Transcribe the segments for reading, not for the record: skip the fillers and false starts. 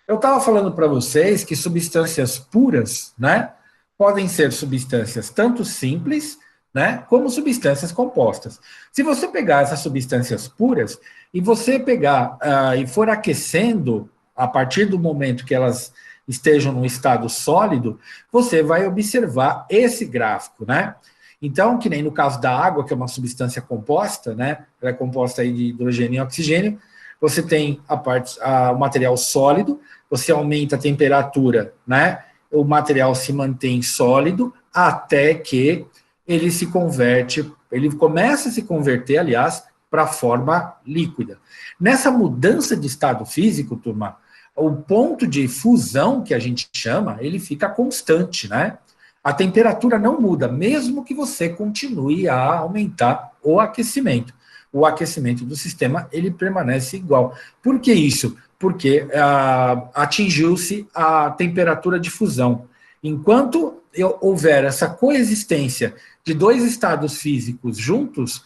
Eu estava falando para vocês que substâncias puras, né, podem ser substâncias tanto simples, né, como substâncias compostas. Se você pegar essas substâncias puras e você pegar e for aquecendo a partir do momento que elas estejam num estado sólido, você vai observar esse gráfico, né? Então, que nem no caso da água, que é uma substância composta, né? Ela é composta aí de hidrogênio e oxigênio. Você tem o material sólido, você aumenta a temperatura, né? O material se mantém sólido até que ele se converte, ele começa a se converter, aliás, para a forma líquida. Nessa mudança de estado físico, turma, o ponto de fusão que a gente chama, ele fica constante, né? A temperatura não muda, mesmo que você continue a aumentar o aquecimento. O aquecimento do sistema, ele permanece igual. Por que isso? Porque atingiu-se a temperatura de fusão. Enquanto houver essa coexistência de dois estados físicos juntos,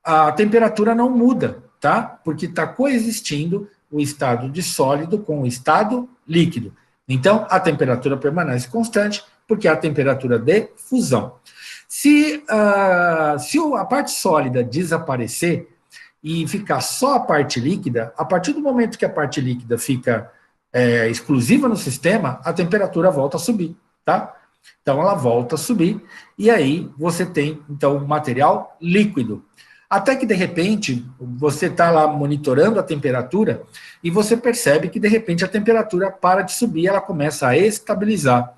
a temperatura não muda, tá? Porque está coexistindo o estado de sólido com o estado líquido. Então, a temperatura permanece constante, porque é a temperatura de fusão. Se a parte sólida desaparecer e ficar só a parte líquida, a partir do momento que a parte líquida fica exclusiva no sistema, a temperatura volta a subir, tá? Então ela volta a subir e aí você tem então um material líquido. Até que de repente você está lá monitorando a temperatura e você percebe que de repente a temperatura para de subir, ela começa a estabilizar,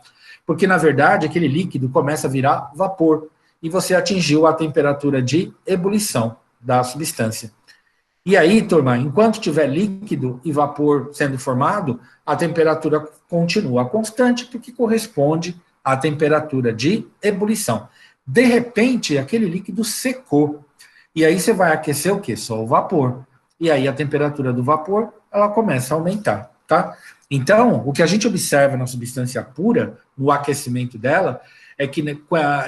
porque na verdade aquele líquido começa a virar vapor e você atingiu a temperatura de ebulição da substância. E aí, turma, enquanto tiver líquido e vapor sendo formado, a temperatura continua constante, porque corresponde à temperatura de ebulição. De repente, aquele líquido secou. E aí você vai aquecer o quê? Só o vapor. E aí a temperatura do vapor, ela começa a aumentar, tá? Então, o que a gente observa na substância pura, no aquecimento dela, é que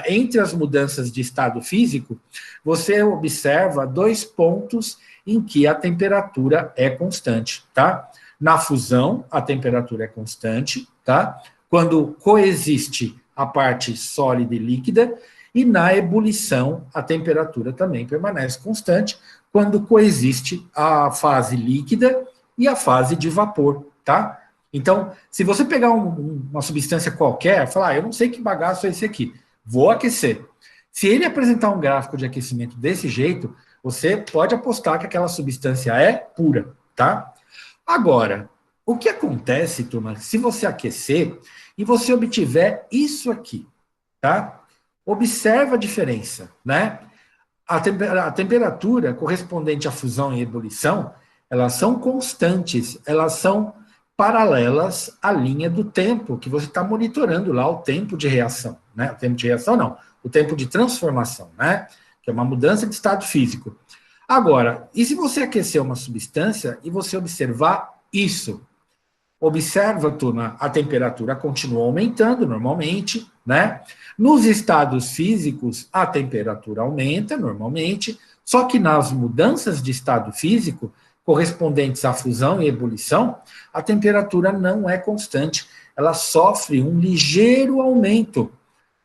entre as mudanças de estado físico, você observa dois pontos em que a temperatura é constante, tá? Na fusão, a temperatura é constante, tá? Quando coexiste a parte sólida e líquida, e na ebulição, a temperatura também permanece constante, quando coexiste a fase líquida e a fase de vapor, tá? Então, se você pegar uma substância qualquer, falar, eu não sei que bagaço é esse aqui, vou aquecer. Se ele apresentar um gráfico de aquecimento desse jeito, você pode apostar que aquela substância é pura, tá? Agora, o que acontece, turma, se você aquecer e você obtiver isso aqui, tá? Observa a diferença, né? A temperatura correspondente à fusão e ebulição, elas são constantes, elas são paralelas à linha do tempo, que você está monitorando lá, o tempo de reação, né? O tempo de reação não, o tempo de transformação, né? Que é uma mudança de estado físico. Agora, e se você aquecer uma substância e você observar isso? Observa, turma, a temperatura continua aumentando normalmente, né? Nos estados físicos, a temperatura aumenta normalmente, só que nas mudanças de estado físico, correspondentes à fusão e ebulição, a temperatura não é constante, ela sofre um ligeiro aumento.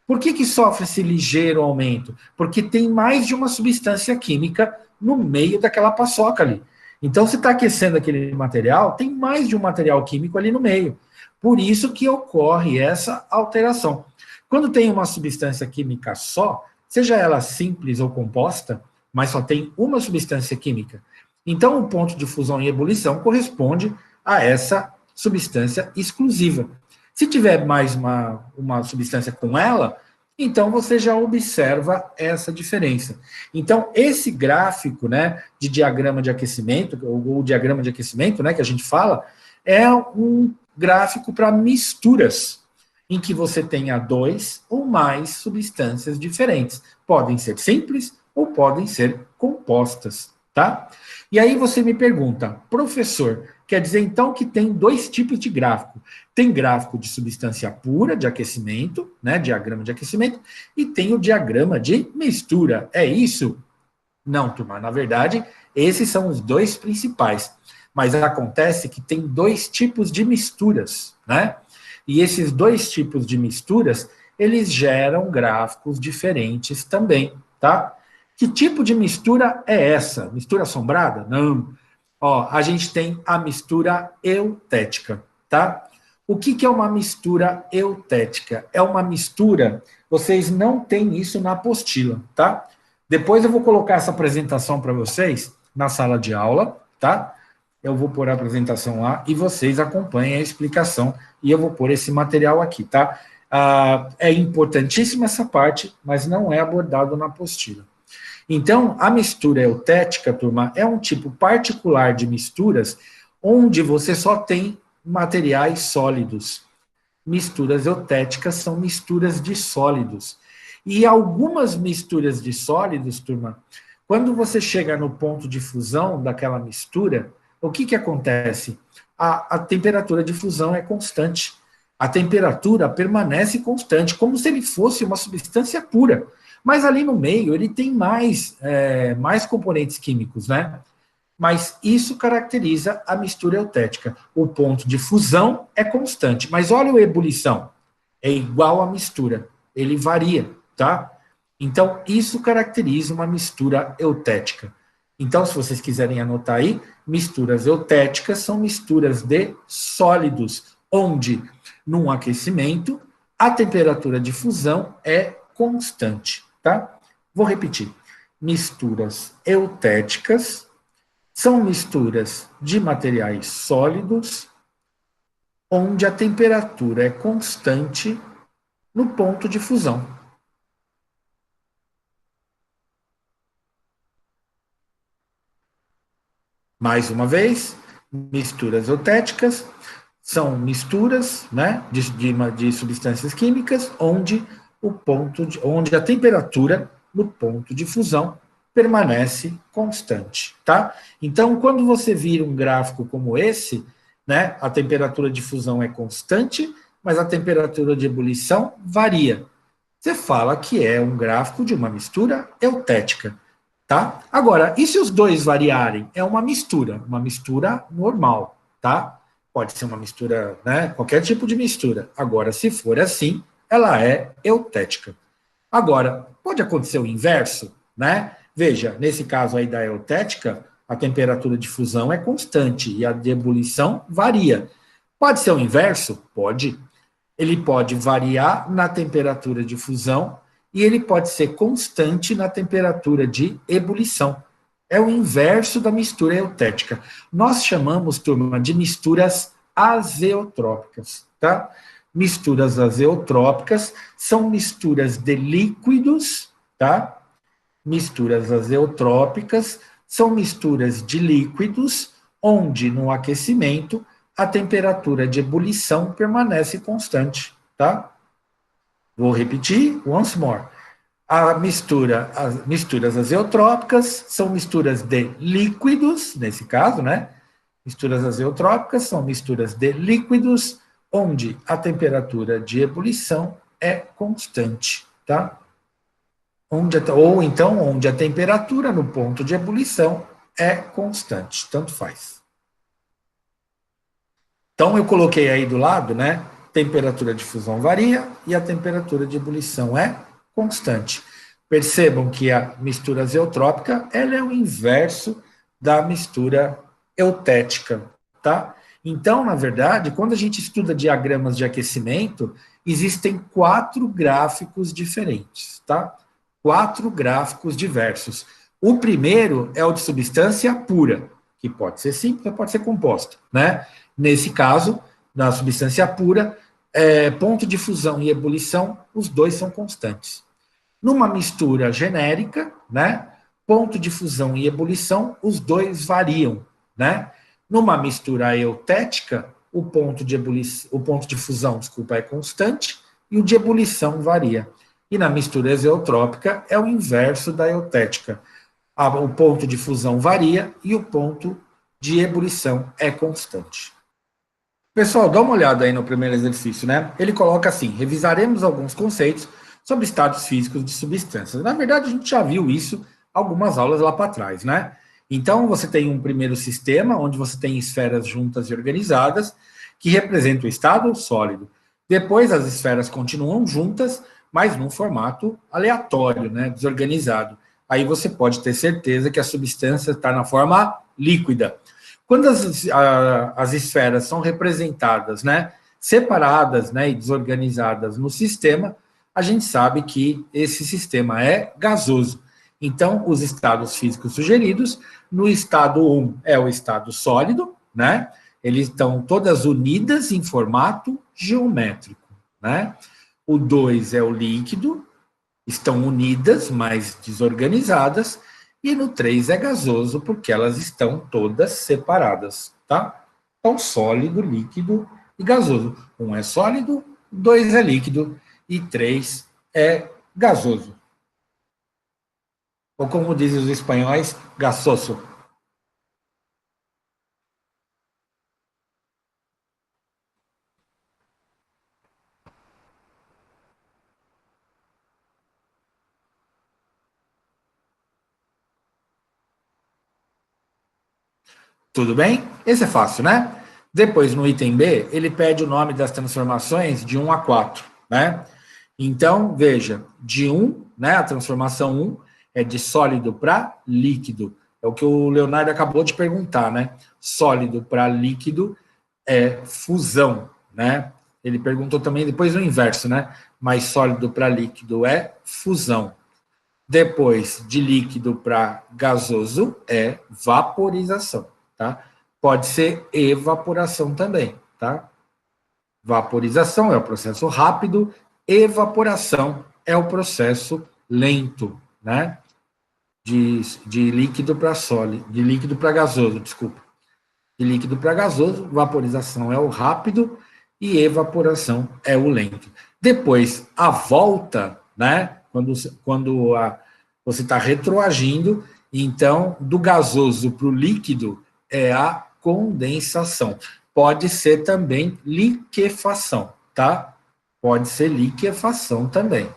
Por que sofre esse ligeiro aumento? Porque tem mais de uma substância química no meio daquela paçoca ali. Então, se está aquecendo aquele material, tem mais de um material químico ali no meio. Por isso que ocorre essa alteração. Quando tem uma substância química só, seja ela simples ou composta, mas só tem uma substância química, então o ponto de fusão e ebulição corresponde a essa substância exclusiva. Se tiver mais uma substância com ela, então você já observa essa diferença. Então, esse gráfico, né, de diagrama de aquecimento, ou diagrama de aquecimento, né, que a gente fala, é um gráfico para misturas, em que você tenha dois ou mais substâncias diferentes. Podem ser simples ou podem ser compostas, tá? E aí você me pergunta, professor, quer dizer então que tem dois tipos de gráfico. Tem gráfico de substância pura, de aquecimento, né, diagrama de aquecimento, e tem o diagrama de mistura. É isso? Não, turma, na verdade, esses são os dois principais. Mas acontece que tem dois tipos de misturas, né? E esses dois tipos de misturas, eles geram gráficos diferentes também, tá? Que tipo de mistura é essa? Mistura assombrada? Não. Ó, a gente tem a mistura eutética, tá? O que é uma mistura eutética? É uma mistura, vocês não têm isso na apostila, tá? Depois eu vou colocar essa apresentação para vocês na sala de aula, tá? Eu vou pôr a apresentação lá e vocês acompanhem a explicação e eu vou pôr esse material aqui, tá? É importantíssima essa parte, mas não é abordado na apostila. Então, a mistura eutética, turma, é um tipo particular de misturas onde você só tem materiais sólidos. Misturas eutéticas são misturas de sólidos. E algumas misturas de sólidos, turma, quando você chega no ponto de fusão daquela mistura, o que acontece? A temperatura de fusão é constante. A temperatura permanece constante, como se ele fosse uma substância pura. Mas ali no meio ele tem mais componentes químicos, né? Mas isso caracteriza a mistura eutética. O ponto de fusão é constante, mas olha a ebulição, é igual à mistura, ele varia, tá? Então, isso caracteriza uma mistura eutética. Então, se vocês quiserem anotar aí, misturas eutéticas são misturas de sólidos, onde, num aquecimento, a temperatura de fusão é constante, tá? Vou repetir. Misturas eutéticas são misturas de materiais sólidos, onde a temperatura é constante no ponto de fusão. Mais uma vez, misturas eutéticas são misturas, né, de substâncias químicas onde onde a temperatura no ponto de fusão permanece constante, tá? Então, quando você vira um gráfico como esse, né, a temperatura de fusão é constante, mas a temperatura de ebulição varia. Você fala que é um gráfico de uma mistura eutética, tá? Agora, e se os dois variarem? É uma mistura normal, tá? Pode ser uma mistura, né, qualquer tipo de mistura. Agora, se for assim, ela é eutética. Agora, pode acontecer o inverso, né? Veja, nesse caso aí da eutética, a temperatura de fusão é constante e a de ebulição varia. Pode ser o inverso? Pode. Ele pode variar na temperatura de fusão e ele pode ser constante na temperatura de ebulição. É o inverso da mistura eutética. Nós chamamos, turma, de misturas azeotrópicas, tá? Misturas azeotrópicas são misturas de líquidos, tá? Misturas azeotrópicas são misturas de líquidos, onde no aquecimento a temperatura de ebulição permanece constante, tá? Vou repetir, once more. As misturas azeotrópicas são misturas de líquidos, nesse caso, né? Misturas azeotrópicas são misturas de líquidos, onde a temperatura de ebulição é constante, tá? Ou então, onde a temperatura no ponto de ebulição é constante, tanto faz. Então, eu coloquei aí do lado, né? Temperatura de fusão varia e a temperatura de ebulição é constante. Percebam que a mistura azeotrópica, ela é o inverso da mistura eutética, tá? Então, na verdade, quando a gente estuda diagramas de aquecimento, existem 4 gráficos diferentes, tá? 4 gráficos diversos. O primeiro é o de substância pura, que pode ser simples ou pode ser composta, né? Nesse caso, na substância pura, ponto de fusão e ebulição, os dois são constantes. Numa mistura genérica, né? Ponto de fusão e ebulição, os dois variam, né? Numa mistura eutética, o ponto de fusão, é constante e o de ebulição varia. E na mistura azeotrópica é o inverso da eutética. O ponto de fusão varia e o ponto de ebulição é constante. Pessoal, dá uma olhada aí no primeiro exercício, né? Ele coloca assim: revisaremos alguns conceitos sobre estados físicos de substâncias. Na verdade, a gente já viu isso algumas aulas lá para trás, né? Então, você tem um primeiro sistema, onde você tem esferas juntas e organizadas, que representam o estado sólido. Depois, as esferas continuam juntas, mas num formato aleatório, né, desorganizado. Aí você pode ter certeza que a substância está na forma líquida. Quando as esferas são representadas, né, separadas, né, e desorganizadas no sistema, a gente sabe que esse sistema é gasoso. Então, os estados físicos sugeridos, no estado 1 é o estado sólido, né? Eles estão todas unidas em formato geométrico, né? O 2 é o líquido, estão unidas, mas desorganizadas, e no 3 é gasoso, porque elas estão todas separadas, tá? Então, sólido, líquido e gasoso. 1 é sólido, 2 é líquido e 3 é gasoso. Ou como dizem os espanhóis, gasoso. Tudo bem? Esse é fácil, né? Depois, no item B, ele pede o nome das transformações de 1 a 4, né? Então, veja, de 1, né, a transformação 1 é de sólido para líquido. É o que o Leonardo acabou de perguntar, né? Sólido para líquido é fusão, né? Ele perguntou também depois o inverso, né? Mas sólido para líquido é fusão. Depois, de líquido para gasoso, é vaporização, tá? Pode ser evaporação também, tá? Vaporização é o processo rápido, evaporação é o processo lento, né? De líquido para sólido, de líquido para gasoso, desculpa. De líquido para gasoso, vaporização é o rápido e evaporação é o lento. Depois, a volta, né? Quando você está retroagindo, então, do gasoso para o líquido é a condensação. Pode ser também liquefação, tá? Pode ser liquefação também.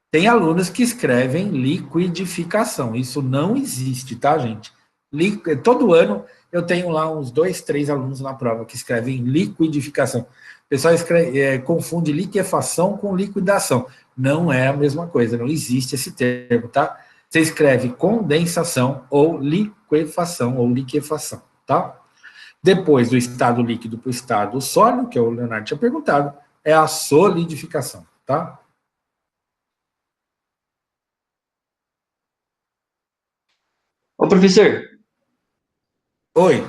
Tem alunos que escrevem liquidificação. Isso não existe, tá, gente? Todo ano eu tenho lá uns 2, 3 alunos na prova que escrevem liquidificação. O pessoal confunde liquefação com liquidação. Não é a mesma coisa, não existe esse termo, tá? Você escreve condensação ou liquefação ou liquefação, tá? Depois do estado líquido para o estado sólido, que o Leonardo tinha perguntado, é a solidificação, tá? Ô, professor, Oi,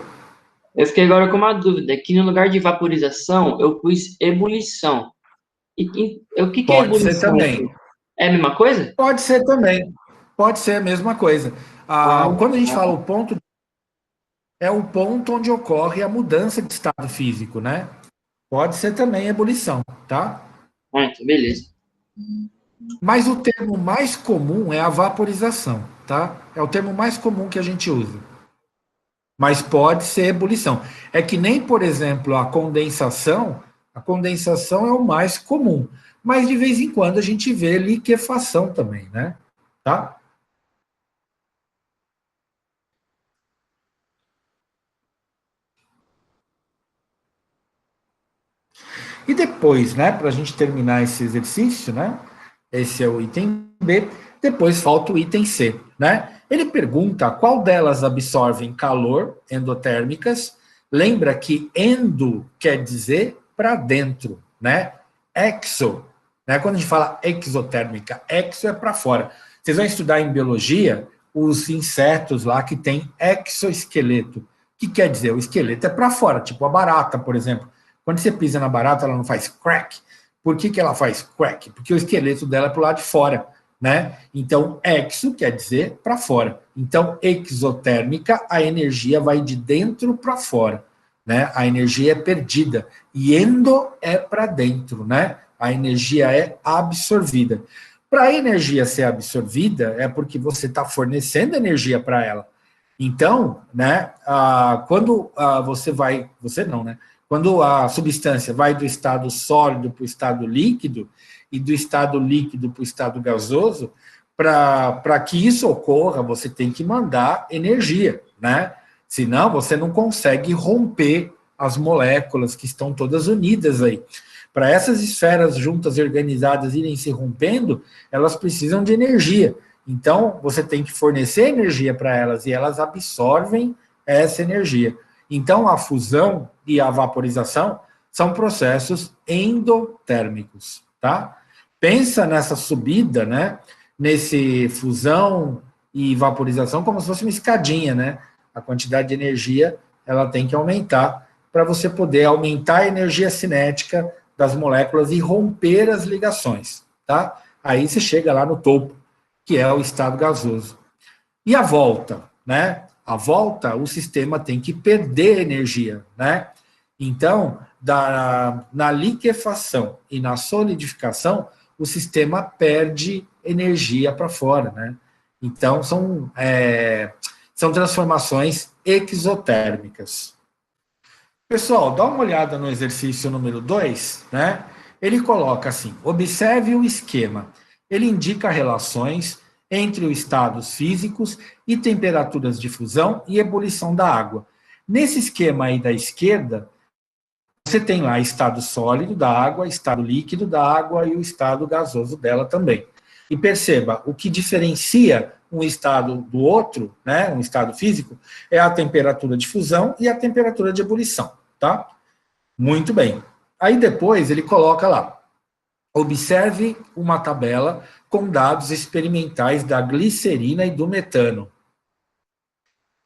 eu fiquei agora com uma dúvida, que no lugar de vaporização eu pus ebulição. O que que é pode ser ebulição? também. É a mesma coisa? Pode ser também. Pode ser a mesma coisa. Ah, Quando a gente fala o ponto, é o ponto onde ocorre a mudança de estado físico, né? Pode ser também ebulição, tá? então beleza. Mas o termo mais comum é a vaporização, tá? É o termo mais comum que a gente usa. Mas pode ser ebulição. É que nem, por exemplo, a condensação é o mais comum. Mas de vez em quando a gente vê liquefação também, né? Tá? E depois, né, para a gente terminar esse exercício, né? Esse é o item B. Depois falta o item C, né? Ele pergunta qual delas absorvem calor endotérmicas. Lembra que endo quer dizer para dentro, né? Exo, né? Quando a gente fala exotérmica, exo é para fora. Vocês vão estudar em biologia os insetos lá que tem exoesqueleto. O que quer dizer? O esqueleto é para fora, tipo a barata, por exemplo. Quando você pisa na barata, ela não faz crack. Por que ela faz crack? Porque o esqueleto dela é para o lado de fora, né? Então, exo quer dizer para fora. Então, exotérmica, a energia vai de dentro para fora, né? A energia é perdida. E endo é para dentro, né? A energia é absorvida. Para a energia ser absorvida, é porque você está fornecendo energia para ela. Então, né, quando você vai, você não, né? Quando a substância vai do estado sólido para o estado líquido e do estado líquido para o estado gasoso, para que isso ocorra, você tem que mandar energia, né? Senão você não consegue romper as moléculas que estão todas unidas aí. Para essas esferas juntas e organizadas irem se rompendo, elas precisam de energia. Então, você tem que fornecer energia para elas e elas absorvem essa energia. Então, a fusão e a vaporização são processos endotérmicos, tá? Pensa nessa subida, né? Nesse fusão e vaporização como se fosse uma escadinha, né? A quantidade de energia, ela tem que aumentar para você poder aumentar a energia cinética das moléculas e romper as ligações, tá? Aí você chega lá no topo, que é o estado gasoso. E a volta, né? A volta, o sistema tem que perder energia, né? Então, na liquefação e na solidificação, o sistema perde energia para fora, né? Então, são transformações exotérmicas. Pessoal, dá uma olhada no exercício número 2, né? Ele coloca assim, observe o esquema. Ele indica relações entre os estados físicos e temperaturas de fusão e ebulição da água. Nesse esquema aí da esquerda, você tem lá estado sólido da água, estado líquido da água e o estado gasoso dela também. E perceba, o que diferencia um estado do outro, né, um estado físico, é a temperatura de fusão e a temperatura de ebulição, tá? Muito bem. Aí depois ele coloca lá, observe uma tabela com dados experimentais da glicerina e do metano.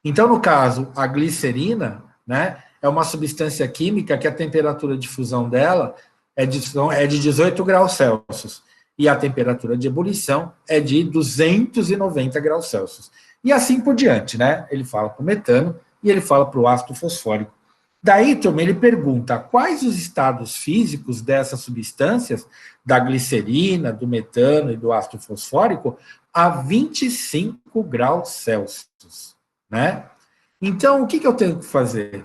Então, no caso, a glicerina, né, é uma substância química que a temperatura de fusão dela é de 18 graus Celsius e a temperatura de ebulição é de 290 graus Celsius. E assim por diante, né? Ele fala para o metano e ele fala para o ácido fosfórico. Daí, turma, ele pergunta quais os estados físicos dessas substâncias, da glicerina, do metano e do ácido fosfórico, a 25 graus Celsius, né? Então, o que eu tenho que fazer?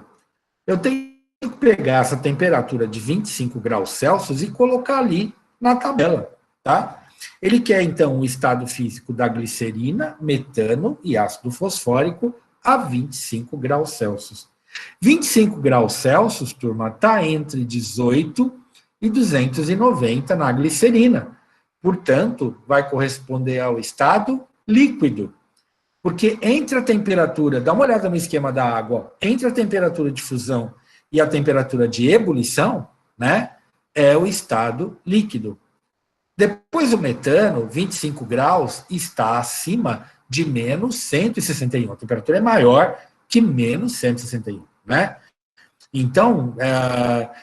Eu tenho que pegar essa temperatura de 25 graus Celsius e colocar ali na tabela, tá? Ele quer, então, o estado físico da glicerina, metano e ácido fosfórico a 25 graus Celsius. 25 graus Celsius, turma, está entre 18 e 290 na glicerina. Portanto, vai corresponder ao estado líquido. Porque entre a temperatura, dá uma olhada no esquema da água, ó, entre a temperatura de fusão e a temperatura de ebulição, né, é o estado líquido. Depois o metano, 25 graus, está acima de menos 161. A temperatura é maior que menos 161, né? Então,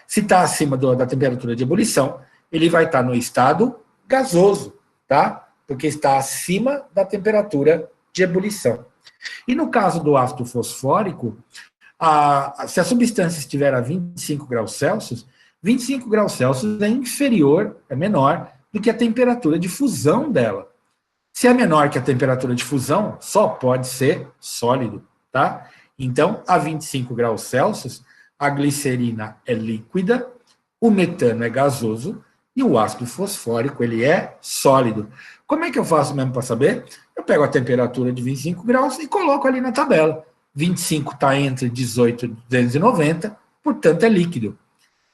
se está acima da temperatura de ebulição, ele vai estar no estado gasoso, tá? Porque está acima da temperatura de ebulição. E no caso do ácido fosfórico, se a substância estiver a 25 graus Celsius, 25 graus Celsius é inferior, é menor do que a temperatura de fusão dela. Se é menor que a temperatura de fusão, só pode ser sólido, tá? Então, a 25 graus Celsius, a glicerina é líquida, o metano é gasoso e o ácido fosfórico, ele é sólido. Como é que eu faço mesmo para saber? Eu pego a temperatura de 25 graus e coloco ali na tabela. 25 está entre 18 e 290, portanto é líquido.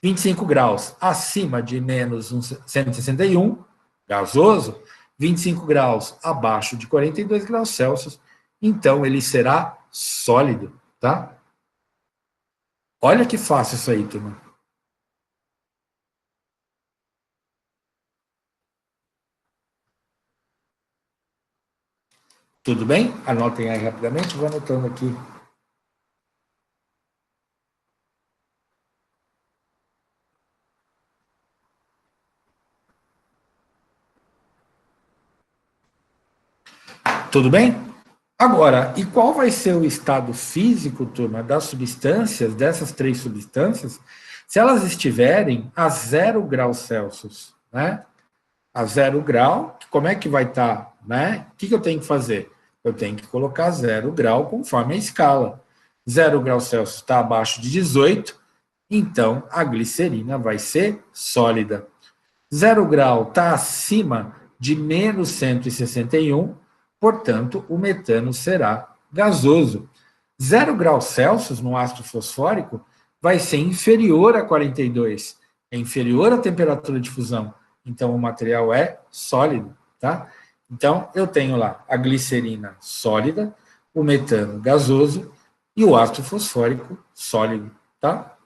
25 graus acima de menos 161, gasoso. 25 graus abaixo de 42 graus Celsius, então ele será sólido, tá? Olha que fácil isso aí, turma. Tudo bem? Anotem aí rapidamente, vou anotando aqui. Tudo bem? Agora, e qual vai ser o estado físico, turma, das substâncias, dessas três substâncias, se elas estiverem a 0 graus Celsius, né? A 0 grau, como é que vai estar, né? O que eu tenho que fazer? Eu tenho que colocar 0 grau conforme a escala. 0 graus Celsius está abaixo de 18, então a glicerina vai ser sólida. 0 grau está acima de menos 161, portanto, o metano será gasoso. 0 graus Celsius no ácido fosfórico vai ser inferior a 42, é inferior à temperatura de fusão, então o material é sólido, tá? Então, eu tenho lá a glicerina sólida, o metano gasoso e o ácido fosfórico sólido, tá?